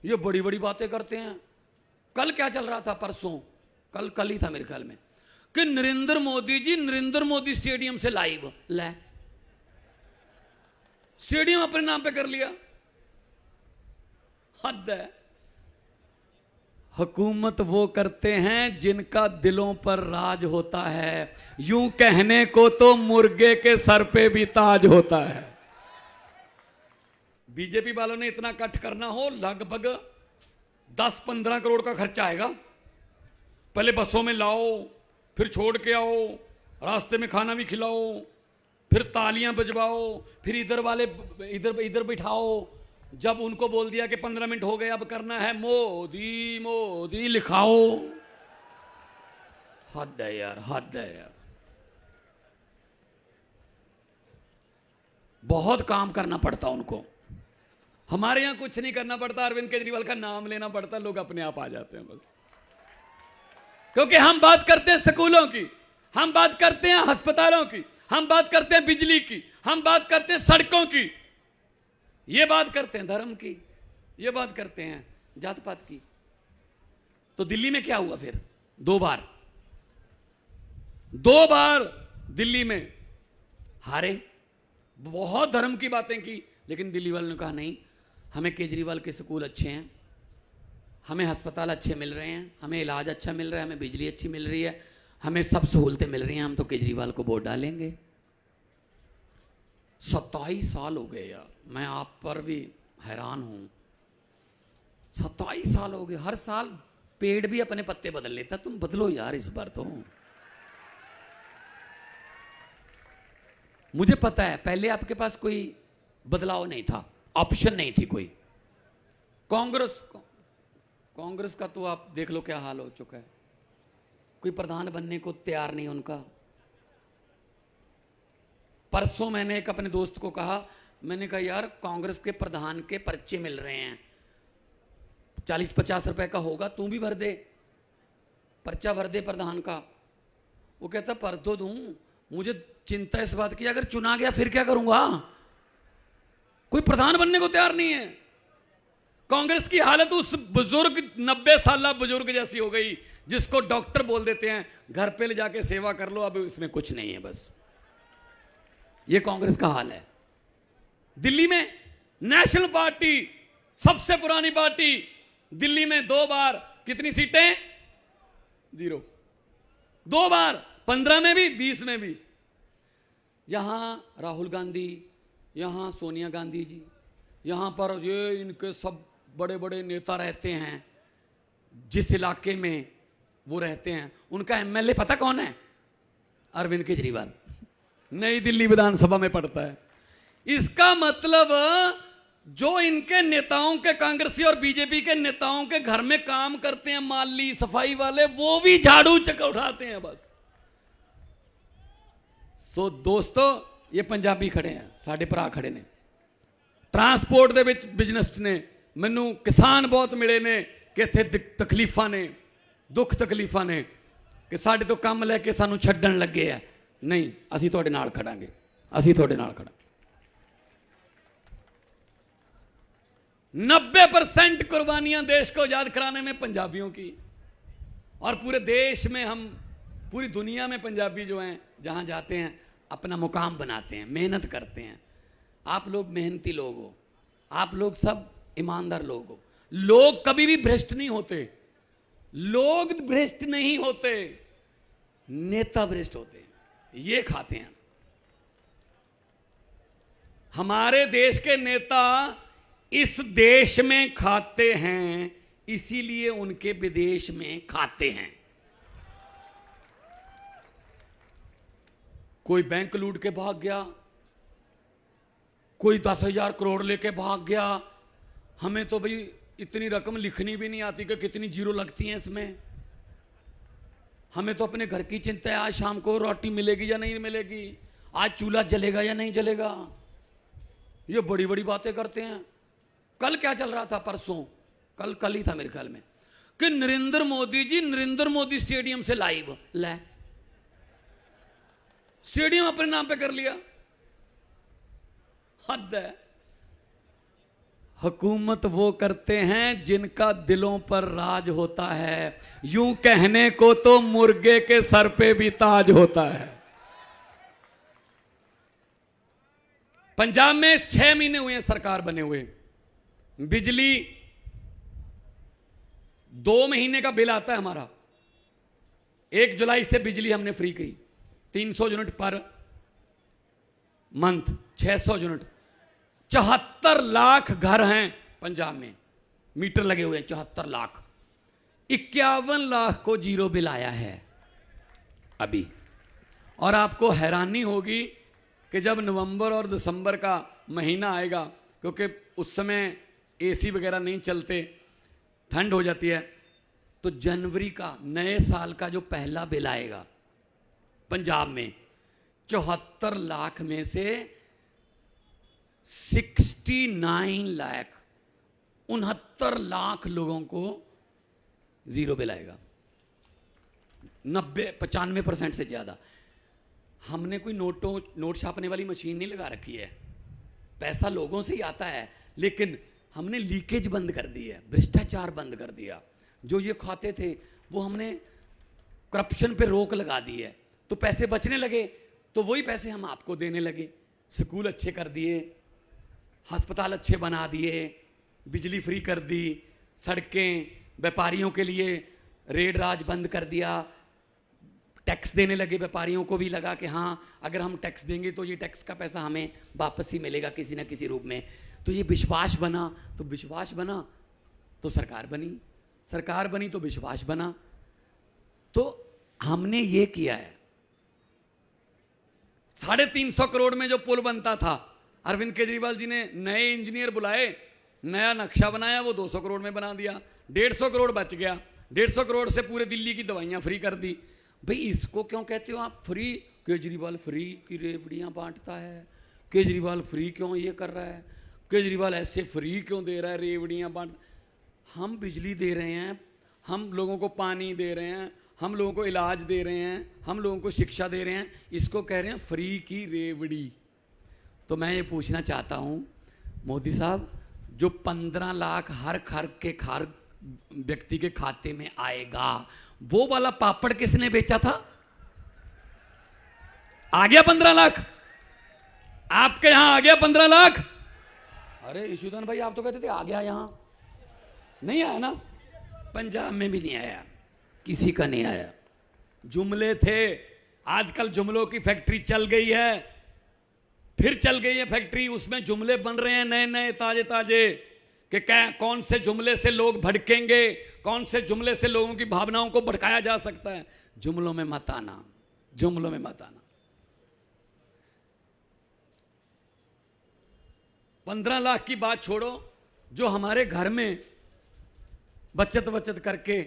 ये बड़ी बड़ी बातें करते हैं। कल क्या चल रहा था, परसों, कल ही था मेरे ख्याल में, कि नरेंद्र मोदी जी नरेंद्र मोदी स्टेडियम से लाइव, ले स्टेडियम अपने नाम पे कर लिया। हद है। हुकूमत वो करते हैं जिनका दिलों पर राज होता है। यूं कहने को तो मुर्गे के सर पे भी ताज होता है। बीजेपी वालों ने इतना कट करना हो, लगभग 10-15 करोड़ का खर्चा आएगा। पहले बसों में लाओ, फिर छोड़ के आओ, रास्ते में खाना भी खिलाओ, फिर तालियां बजवाओ, फिर इधर वाले इधर बिठाओ। जब उनको बोल दिया कि 15 मिनट हो गए, अब करना है मोदी मोदी लिखाओ। हद है यार, हद है यार। बहुत काम करना पड़ता उनको। हमारे यहां कुछ नहीं करना पड़ता, अरविंद केजरीवाल का नाम लेना पड़ता, लोग अपने आप आ जाते हैं बस। क्योंकि हम बात करते हैं स्कूलों की, हम बात करते हैं अस्पतालों की, हम बात करते हैं बिजली की, हम बात करते हैं सड़कों की, ये बात करते हैं धर्म की, ये बात करते हैं जात पात की। तो दिल्ली में क्या हुआ फिर? 2 बार दिल्ली में हारे। बहुत धर्म की बातें की, लेकिन दिल्ली वालों ने कहा नहीं, हमें केजरीवाल के स्कूल अच्छे हैं, हमें अस्पताल अच्छे मिल रहे हैं, हमें इलाज अच्छा मिल रहा है, हमें बिजली अच्छी मिल रही है, हमें सब सहूलतें मिल रही हैं, हम तो केजरीवाल को वोट डालेंगे। 27 साल हो गए यार, मैं आप पर भी हैरान हूं। 27 साल हो गए, हर साल पेड़ भी अपने पत्ते बदल लेता, तुम बदलो यार इस बार तो। मुझे पता है पहले आपके पास कोई बदलाव नहीं था, ऑप्शन नहीं थी कोई। कांग्रेस का तो आप देख लो क्या हाल हो चुका है, कोई प्रधान बनने को तैयार नहीं उनका। परसों मैंने एक अपने दोस्त को कहा, मैंने कहा यार कांग्रेस के प्रधान के पर्चे मिल रहे हैं, 40-50 रुपए का होगा, तू भी भर दे, पर्चा भर दे प्रधान का। वो कहता भर तो दूं, मुझे चिंता इस बात की अगर चुना गया फिर क्या करूंगा। कोई प्रधान बनने को तैयार नहीं है। कांग्रेस की हालत उस बुजुर्ग 90 साल बुजुर्ग जैसी हो गई जिसको डॉक्टर बोल देते हैं घर पे ले जाके सेवा कर लो, अब इसमें कुछ नहीं है बस। ये कांग्रेस का हाल है। दिल्ली में नेशनल पार्टी, सबसे पुरानी पार्टी, दिल्ली में 2 बार कितनी सीटें? 0। 2 बार, 15 में भी 20 में भी। यहां राहुल गांधी, यहां सोनिया गांधी जी, यहां पर ये इनके सब बड़े बड़े नेता रहते हैं, जिस इलाके में वो रहते हैं उनका एमएलए पता कौन है? अरविंद केजरीवाल, नई दिल्ली विधानसभा में पड़ता है। इसका मतलब जो इनके नेताओं के, कांग्रेसी और बीजेपी के नेताओं के घर में काम करते हैं, माली सफाई वाले, वो भी झाड़ू चक्कर उठाते हैं बस। सो दोस्तों, ये पंजाबी खड़े हैं, साढ़े भरा खड़े ने, ट्रांसपोर्ट दे विच बिजनेस ने, मैनू किसान बहुत मिले ने कि इत्थे तकलीफां ने, दुख तकलीफां ने कि साडे तो काम लैके सानू छड्डण लगे है। नहीं, असीं तुहाडे नाल खड़ांगे, असीं तुहाडे नाल खड़ा। 90% कुर्बानियां देश को आजाद कराने में पंजाबियों की, और पूरे देश में हम, पूरी दुनिया में पंजाबी जो हैं जहां जाते हैं अपना मुकाम बनाते हैं, मेहनत करते हैं। आप लोग मेहनती लोग हो, आप लोग सब ईमानदार लोग हो। लोग कभी भी भ्रष्ट नहीं होते, लोग भ्रष्ट नहीं होते, नेता भ्रष्ट होते हैं, ये खाते हैं। हमारे देश के नेता इस देश में खाते हैं, इसीलिए उनके विदेश में खाते हैं। कोई बैंक लूट के भाग गया, कोई 10,000 करोड़ लेके भाग गया। हमें तो भाई इतनी रकम लिखनी भी नहीं आती कि कितनी जीरो लगती हैं इसमें। हमें तो अपने घर की चिंता है, आज शाम को रोटी मिलेगी या नहीं मिलेगी, आज चूल्हा जलेगा या नहीं जलेगा। ये बड़ी बड़ी बातें करते हैं। कल क्या चल रहा था, परसों, कल ही था मेरे ख्याल में, कि नरेंद्र मोदी जी नरेंद्र मोदी स्टेडियम से लाइव, ले स्टेडियम अपने नाम पे कर लिया। हद है, हुकूमत वो करते हैं जिनका दिलों पर राज होता है। यूं कहने को तो मुर्गे के सर पे भी ताज होता है। पंजाब में 6 महीने हुए हैं सरकार बने हुए, बिजली 2 महीने का बिल आता है हमारा। 1 जुलाई से बिजली हमने फ्री की, 300 unit per month, 600 unit. 74 lakh घर हैं पंजाब में, मीटर लगे हुए हैं 74 लाख। 51 लाख को जीरो बिल आया है अभी। और आपको हैरानी होगी कि जब नवंबर और दिसंबर का महीना आएगा, क्योंकि उस समय एसी वगैरह नहीं चलते, ठंड हो जाती है, तो जनवरी का नए साल का जो पहला बिल आएगा पंजाब में, 74 लाख में से 69 लाख, 69 लाख लोगों को जीरो बिल आएगा। 95% से ज्यादा। हमने कोई नोट छापने वाली मशीन नहीं लगा रखी है, पैसा लोगों से ही आता है, लेकिन हमने लीकेज बंद कर दी है, भ्रष्टाचार बंद कर दिया। जो ये खाते थे वो हमने करप्शन पे रोक लगा दी है, तो पैसे बचने लगे, तो वही पैसे हम आपको देने लगे। स्कूल अच्छे कर दिए, अस्पताल अच्छे बना दिए, बिजली फ्री कर दी, सड़कें, व्यापारियों के लिए रेड राज बंद कर दिया, टैक्स देने लगे, व्यापारियों को भी लगा कि हाँ अगर हम टैक्स देंगे तो ये टैक्स का पैसा हमें वापस ही मिलेगा किसी ना किसी रूप में। तो ये विश्वास बना, तो विश्वास बना तो सरकार बनी, सरकार बनी तो विश्वास बना। तो हमने ये किया है। 350 करोड़ में जो पुल बनता था, अरविंद केजरीवाल जी ने नए इंजीनियर बुलाए, नया नक्शा बनाया, वो 200 करोड़ में बना दिया। 150 करोड़ बच गया। 150 करोड़ से पूरे दिल्ली की दवाइयां फ्री कर दी। भाई इसको क्यों कहते हो आप फ्री? केजरीवाल फ्री की रेवड़ियां बांटता है, केजरीवाल फ्री क्यों ये कर रहा है, केजरीवाल ऐसे फ्री क्यों दे रहा है रेवड़ियां बांट। हम बिजली दे रहे हैं, हम लोगों को पानी दे रहे हैं, हम लोगों को इलाज दे रहे हैं, हम लोगों को शिक्षा दे रहे हैं, इसको कह रहे हैं फ्री की रेवड़ी। तो मैं ये पूछना चाहता हूं मोदी साहब, जो 15 लाख हर व्यक्ति के खाते में आएगा, वो वाला पापड़ किसने बेचा था? आ गया 15 लाख? आपके यहां आ गया 15 लाख? अरे ईशुदान भाई आप तो कहते थे आ गया, यहां नहीं आया ना? पंजाब में भी नहीं आया, किसी का नहीं आया। जुमले थे, आजकल जुमलों की फैक्ट्री चल गई है, फिर चल गई है फैक्ट्री, उसमें जुमले बन रहे हैं नए नए ताजे ताजे कि कौन से जुमले से लोग भड़केंगे, कौन से जुमले से लोगों की भावनाओं को भड़काया जा सकता है। जुमलों में मत आना, जुमलों में मत आना। 15 लाख की बात छोड़ो, जो हमारे घर में बचत करके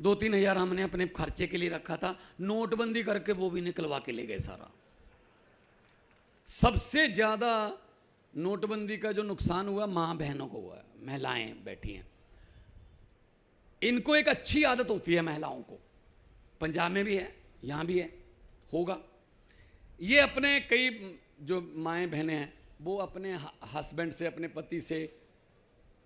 2-3 हजार हमने अपने खर्चे के लिए रखा था, नोटबंदी करके वो भी निकलवा के ले गए सारा। सबसे ज्यादा नोटबंदी का जो नुकसान हुआ मां बहनों को हुआ है। महिलाएं बैठी हैं, इनको एक अच्छी आदत होती है महिलाओं को, पंजाब में भी है, यहां भी है, होगा। ये अपने कई जो माएँ बहनें हैं वो अपने हस्बैंड से, अपने पति से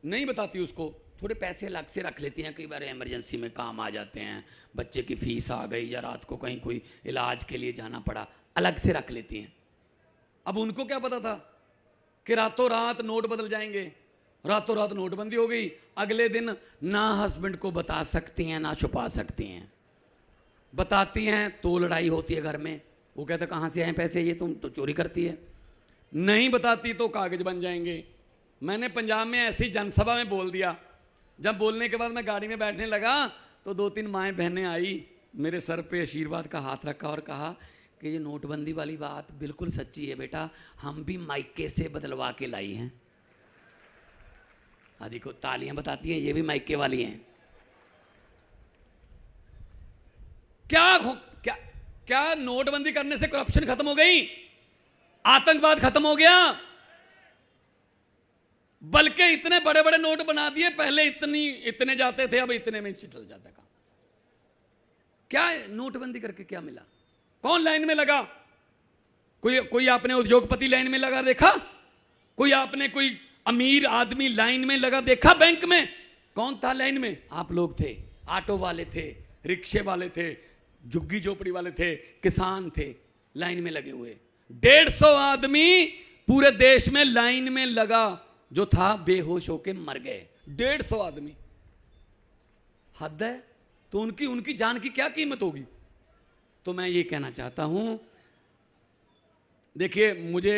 नहीं बताती उसको, थोड़े पैसे अलग से रख लेती हैं, कई बार इमरजेंसी में काम आ जाते हैं, बच्चे की फीस आ गई या रात को कहीं कोई इलाज के लिए जाना पड़ा, अलग से रख लेती हैं। अब उनको क्या पता था कि रातों रात नोट बदल जाएंगे, रातों रात नोटबंदी हो गई, अगले दिन ना हस्बैंड को बता सकती हैं ना छुपा सकती हैं। बताती हैं तो लड़ाई होती है घर में, वो कहता कहाँ से आए पैसे, ये तुम तो चोरी करती है। नहीं बताती तो कागज बन जाएंगे। मैंने पंजाब में ऐसी जनसभा में बोल दिया, जब बोलने के बाद मैं गाड़ी में बैठने लगा तो 2-3 माएँ बहनें आई, मेरे सर पे आशीर्वाद का हाथ रखा और कहा कि ये नोटबंदी वाली बात बिल्कुल सच्ची है बेटा, हम भी मायके से बदलवा के लाई हैं। देखो तालियां बताती हैं, ये भी मायके वाली हैं। क्या नोटबंदी करने से करप्शन खत्म हो गई, आतंकवाद खत्म हो गया? बल्कि इतने बड़े बड़े नोट बना दिए, पहले इतने जाते थे, अब इतने में चल जाता काम। क्या नोटबंदी करके क्या मिला? कौन लाइन में लगा? कोई आपने उद्योगपति लाइन में लगा देखा? कोई आपने कोई अमीर आदमी लाइन में लगा देखा बैंक में? कौन था लाइन में? आप लोग थे। ऑटो वाले थे, रिक्शे वाले थे, झुग्गी झोपड़ी वाले थे, किसान थे, लाइन में लगे हुए। 150 आदमी पूरे देश में लाइन में लगा, जो था बेहोश होके मर गए। 150 आदमी। हद है। तो उनकी जान की क्या कीमत होगी? तो मैं ये कहना चाहता हूं, देखिए मुझे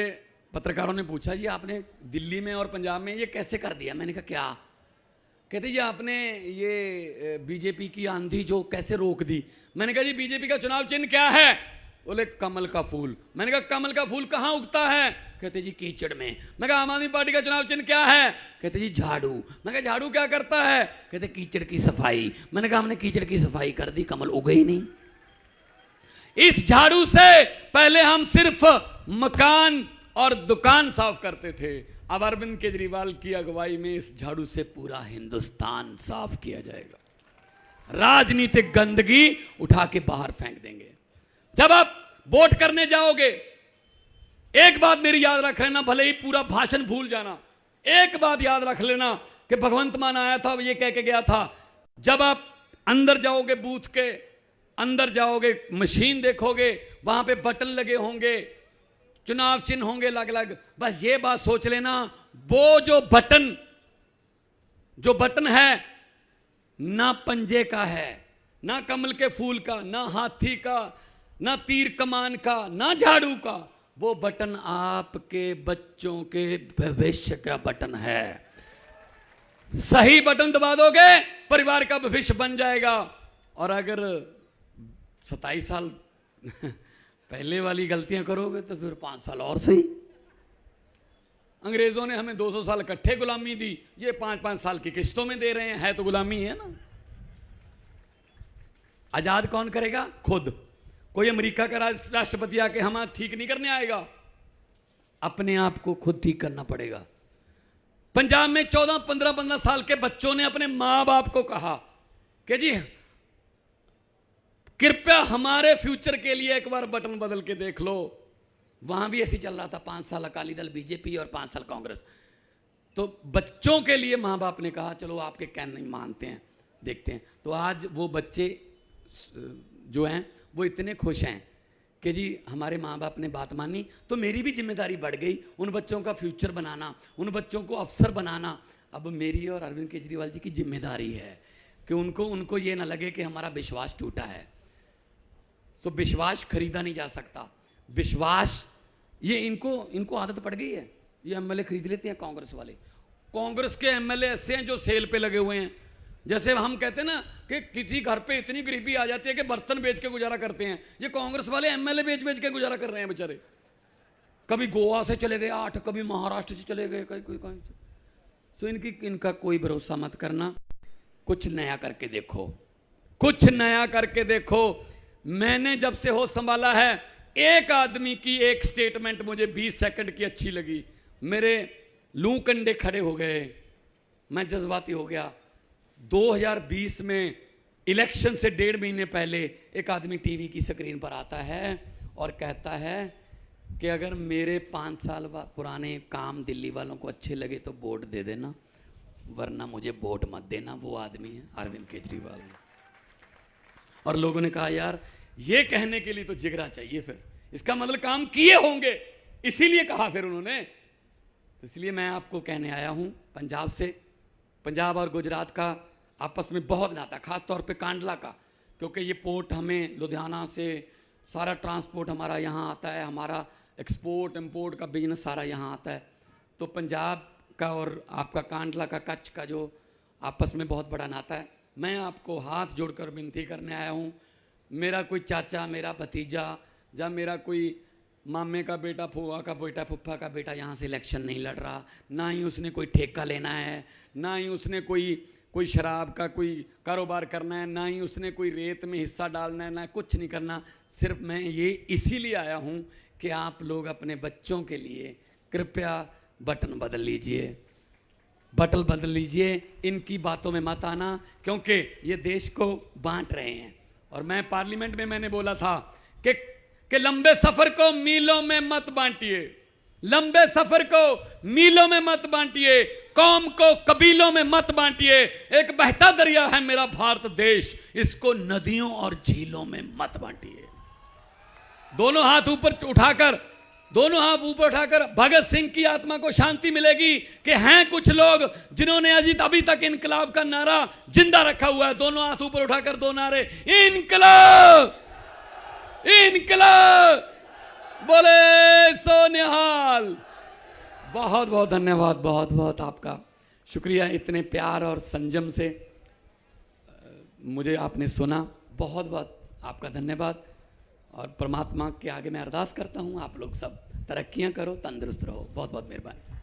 पत्रकारों ने पूछा जी आपने दिल्ली में और पंजाब में ये कैसे कर दिया? मैंने कहा क्या? कहते जी आपने ये बीजेपी की आंधी जो कैसे रोक दी? मैंने कहा जी बीजेपी का चुनाव चिन्ह क्या है? बोले कमल का फूल। मैंने कहा कमल का फूल कहां उगता है? कहते जी कीचड़ में। मैं कहा आम आदमी पार्टी का चुनाव चिन्ह क्या है? कहते जी झाड़ू। मैं कहा झाड़ू क्या करता है? कहते कीचड़ की सफाई। मैंने कहा हमने कीचड़ की सफाई कर दी, कमल उगे ही नहीं। इस झाड़ू से पहले हम सिर्फ मकान और दुकान साफ करते थे, अब अरविंद केजरीवाल की अगुवाई में इस झाड़ू से पूरा हिंदुस्तान साफ किया जाएगा। राजनीतिक गंदगी उठा के बाहर फेंक देंगे। जब आप वोट करने जाओगे, एक बात मेरी याद रख लेना, भले ही पूरा भाषण भूल जाना, एक बात याद रख लेना कि भगवंत मान आया था, ये कह के गया था, जब आप अंदर जाओगे, बूथ के अंदर जाओगे, मशीन देखोगे, वहां पे बटन लगे होंगे, चुनाव चिन्ह होंगे अलग अलग। बस ये बात सोच लेना, वो जो बटन है ना पंजे का है, ना कमल के फूल का, ना हाथी का, ना तीर कमान का, ना झाड़ू का, वो बटन आपके बच्चों के भविष्य का बटन है। सही बटन दबा दोगे, परिवार का भविष्य बन जाएगा। और अगर 27 साल पहले वाली गलतियां करोगे तो फिर 5 साल और सही। अंग्रेजों ने हमें 200 साल इकट्ठे गुलामी दी, ये 5-5 साल की किस्तों में दे रहे हैं, है तो गुलामी है ना। आजाद कौन करेगा? खुद। कोई अमेरिका का राष्ट्रपति आके हम ठीक नहीं करने आएगा, अपने आप को खुद ठीक करना पड़ेगा। पंजाब में 14-15 साल के बच्चों ने अपने मां बाप को कहा कि जी कृपया हमारे फ्यूचर के लिए एक बार बटन बदल के देख लो। वहां भी ऐसी चल रहा था, 5 साल अकाली दल बीजेपी और 5 साल कांग्रेस। तो बच्चों के लिए मां बाप ने कहा चलो आपके कहने नहीं मानते हैं, देखते हैं। तो आज वो बच्चे जो हैं वो इतने खुश हैं कि जी हमारे माँ बाप ने बात मानी, तो मेरी भी जिम्मेदारी बढ़ गई, उन बच्चों का फ्यूचर बनाना, उन बच्चों को अफसर बनाना। अब मेरी और अरविंद केजरीवाल जी की जिम्मेदारी है कि उनको ये ना लगे कि हमारा विश्वास टूटा है। तो विश्वास खरीदा नहीं जा सकता। विश्वास ये इनको आदत पड़ गई है, ये एमएलए खरीद लेते हैं कांग्रेस वाले। कांग्रेस के एमएलए ऐसे हैं जो सेल पे लगे हुए हैं। जैसे हम कहते हैं ना कि किसी घर पे इतनी गरीबी आ जाती है कि बर्तन बेच के गुजारा करते हैं, ये कांग्रेस वाले एमएलए बेच के गुजारा कर रहे हैं बेचारे। कभी गोवा से चले गए 8, कभी महाराष्ट्र से चले गए, कहीं। तो इनका कोई भरोसा मत करना। कुछ नया करके देखो, कुछ नया करके देखो। मैंने जब से होश संभाला है, एक आदमी की एक स्टेटमेंट मुझे 20 सेकंड की अच्छी लगी, मेरे लू कंडे खड़े हो गए, मैं जज्बाती हो गया। 2020 में इलेक्शन से 1.5 महीने पहले एक आदमी टीवी की स्क्रीन पर आता है और कहता है कि अगर मेरे 5 साल पुराने काम दिल्ली वालों को अच्छे लगे तो वोट दे देना, वरना मुझे वोट मत देना। वो आदमी है अरविंद केजरीवाल। और लोगों ने कहा यार ये कहने के लिए तो जिगरा चाहिए, फिर इसका मतलब काम किए होंगे, इसीलिए कहा फिर उन्होंने। तो इसलिए मैं आपको कहने आया हूं, पंजाब से, पंजाब और गुजरात का आपस में बहुत नाता, खास तौर पे कांडला का, क्योंकि ये पोर्ट हमें लुधियाना से सारा ट्रांसपोर्ट हमारा यहाँ आता है, हमारा एक्सपोर्ट इंपोर्ट का बिजनेस सारा यहाँ आता है। तो पंजाब का और आपका कांडला का, कच्छ का जो आपस में बहुत बड़ा नाता है। मैं आपको हाथ जोड़कर विनती करने आया हूँ, मेरा कोई चाचा, मेरा भतीजा या मेरा कोई मामे का बेटा, फूफा का बेटा, फुफ्फा का बेटा यहाँ से इलेक्शन नहीं लड़ रहा, ना ही उसने कोई ठेका लेना है, ना ही उसने कोई शराब का कोई कारोबार करना है, ना ही उसने कोई रेत में हिस्सा डालना है, ना कुछ नहीं करना। सिर्फ मैं ये इसीलिए आया हूँ कि आप लोग अपने बच्चों के लिए कृपया बटन बदल लीजिए, बटन बदल लीजिए, इनकी बातों में मत आना, क्योंकि ये देश को बांट रहे हैं। और मैं पार्लियामेंट में मैंने बोला था कि लंबे सफर को मीलों में मत बांटिए, लंबे सफर को मीलों में मत बांटिए, कौम को कबीलों में मत बांटिए। एक बहता दरिया है मेरा भारत देश, इसको नदियों और झीलों में मत बांटिए। दोनों हाथ ऊपर उठाकर भगत सिंह की आत्मा को शांति मिलेगी कि हैं कुछ लोग जिन्होंने अभी तक इनकलाब का नारा जिंदा रखा हुआ है। दोनों हाथ ऊपर उठाकर दो नारे, इनकलाब इनकलाब, बोले सो निहाल। बहुत बहुत धन्यवाद, बहुत बहुत आपका शुक्रिया, इतने प्यार और संयम से मुझे आपने सुना। बहुत बहुत आपका धन्यवाद। और परमात्मा के आगे मैं अरदास करता हूँ, आप लोग सब तरक्कियां करो, तंदुरुस्त रहो। बहुत बहुत मेहरबानी।